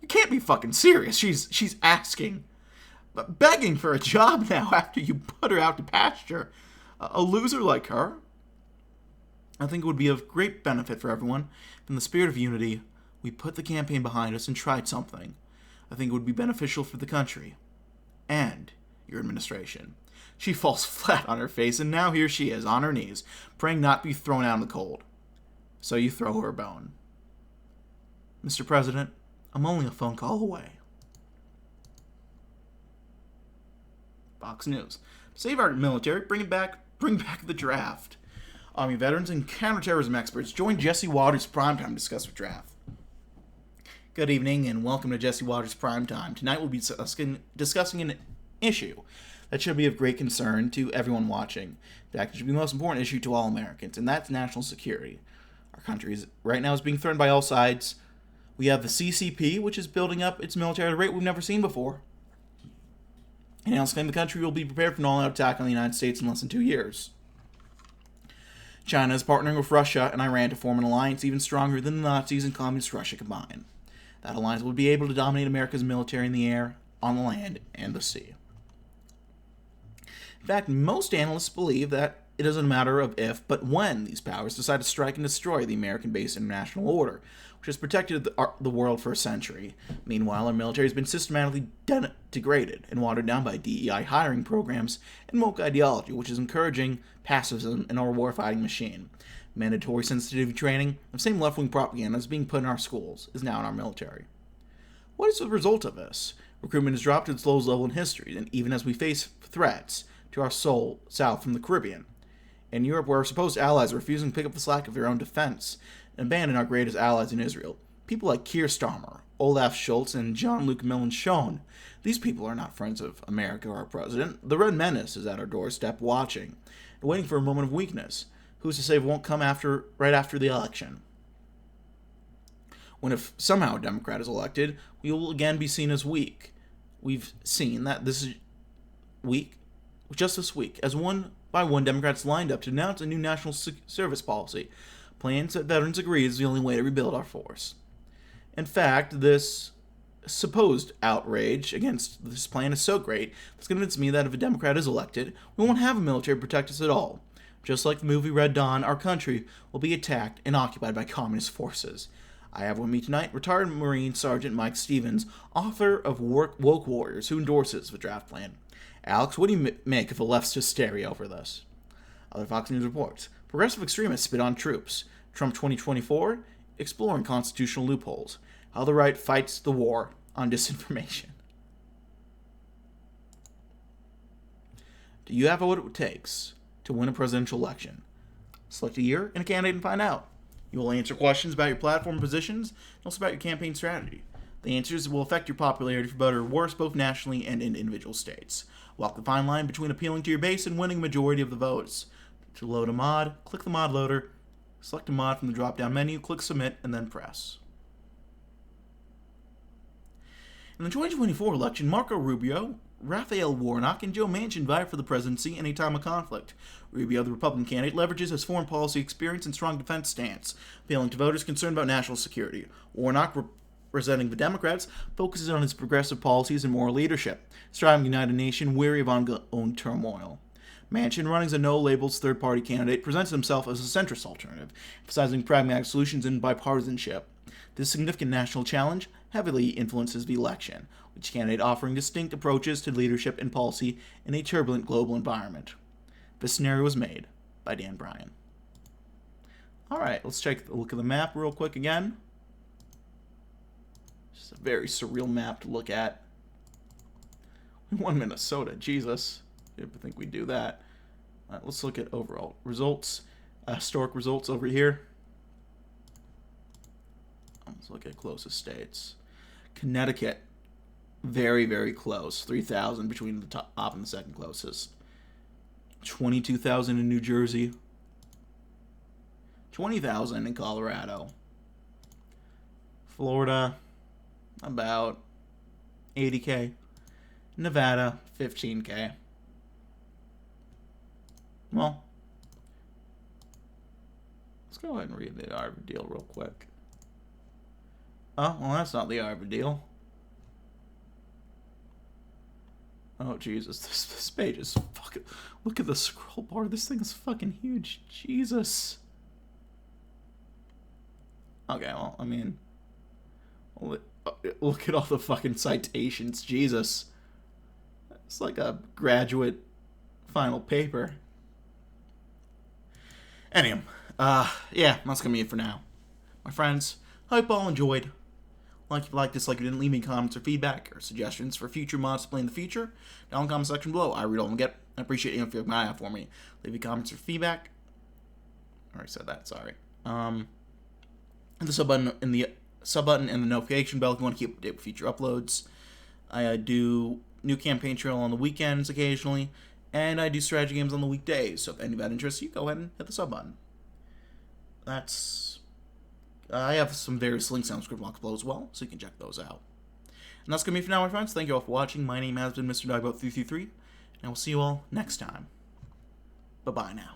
can't be fucking serious. She's asking, begging for a job now after you put her out to pasture. A loser like her? I think it would be of great benefit for everyone. In the spirit of unity, we put the campaign behind us and tried something. I think it would be beneficial for the country. And your administration. She falls flat on her face, and now here she is, on her knees, praying not to be thrown out in the cold. So you throw her a bone. Mr. President, I'm only a phone call away. Fox News. Save our military, bring back the draft. Army veterans and counterterrorism experts join Jesse Waters Primetime to discuss the draft. Good evening and welcome to Jesse Waters Primetime. Tonight we'll be discussing an issue that should be of great concern to everyone watching. In fact, it should be the most important issue to all Americans, and that's national security. Our country right now is being threatened by all sides. We have the CCP, which is building up its military at a rate we've never seen before. And analysts claim the country will be prepared for an all-out attack on the United States in less than 2 years. China is partnering with Russia and Iran to form an alliance even stronger than the Nazis and Communist Russia combined. That alliance will be able to dominate America's military in the air, on the land, and the sea. In fact, most analysts believe that it isn't a matter of if, but when these powers decide to strike and destroy the American-based international order, which has protected the world for a century. Meanwhile, our military has been systematically degraded and watered down by DEI hiring programs and woke ideology, which is encouraging pacifism in our warfighting machine. Mandatory sensitivity training, the same left-wing propaganda as being put in our schools, is now in our military. What is the result of this? Recruitment has dropped to its lowest level in history, and even as we face threats to our soul south from the Caribbean. In Europe, where our supposed allies are refusing to pick up the slack of their own defense and abandon our greatest allies in Israel, people like Keir Starmer, Olaf Scholz, and Jean-Luc Mélenchon, these people are not friends of America or our president. The Red Menace is at our doorstep watching and waiting for a moment of weakness. Who's to say it won't come right after the election? When if somehow a Democrat is elected, we will again be seen as weak. We've seen that this week, as one by one Democrats lined up to announce a new national service policy. Plans that veterans agree is the only way to rebuild our force. In fact, this supposed outrage against this plan is so great, it's convinced me that if a Democrat is elected, we won't have a military to protect us at all. Just like the movie Red Dawn, our country will be attacked and occupied by communist forces. I have with me tonight retired Marine Sergeant Mike Stevens, author of Woke Warriors, who endorses the draft plan. Alex, what do you make of the left's hysteria over this? Other Fox News reports. Progressive extremists spit on troops. Trump 2024, exploring constitutional loopholes. How the right fights the war on disinformation. Do you have what it takes to win a presidential election? Select a year and a candidate and find out. You will answer questions about your platform positions and also about your campaign strategy. The answers will affect your popularity for better or worse, both nationally and in individual states. Walk the fine line between appealing to your base and winning a majority of the votes. To load a mod, click the mod loader, select a mod from the drop-down menu, click submit, and then press. In the 2024 election, Marco Rubio Raphael Warnock and Joe Manchin vie for the presidency in a time of conflict. Rubio, the Republican candidate, leverages his foreign policy experience and strong defense stance, appealing to voters concerned about national security. Warnock, representing the Democrats, focuses on his progressive policies and moral leadership, striving to unite a nation weary of ongoing turmoil. Manchin, running as a no-labels third-party candidate, presents himself as a centrist alternative, emphasizing pragmatic solutions and bipartisanship. This significant national challenge heavily influences the election, with each candidate offering distinct approaches to leadership and policy in a turbulent global environment. This scenario was made by Dan Bryan. Alright, let's take a look at the map real quick again. Just a very surreal map to look at. We won Minnesota, Jesus. I didn't think we'd do that. Alright, let's look at overall results. Historic results over here. Let's look at closest states. Connecticut, very, very close. 3,000 between the top and the second closest. 22,000 in New Jersey. 20,000 in Colorado. Florida, about 80K. Nevada, 15K. Well, let's go ahead and read the Arbor deal real quick. Oh, well, that's not the Arbor deal. Oh, Jesus. This page is fucking... Look at the scroll bar. This thing is fucking huge. Jesus. Okay, well, I mean... Look at all the fucking citations. Jesus. It's like a graduate final paper. Anyway, yeah, that's gonna be it for now. My friends, hope you all enjoyed. Like if you like this, like you didn't, leave me comments or feedback or suggestions for future mods to play in the future down in the comment section below. I read all of them. I appreciate you if you have an eye out for me. Leave me comments or feedback. I already said that, sorry. The sub button and the notification bell if you want to keep up to date with future uploads. I do new campaign trail on the weekends occasionally, and I do strategy games on the weekdays. So if any of that interests you, go ahead and hit the sub button. I have some various links on the script block below as well, so you can check those out. And that's going to be it for now, my friends. Thank you all for watching. My name has been Mr. Dogboat333, and I will see you all next time. Bye-bye now.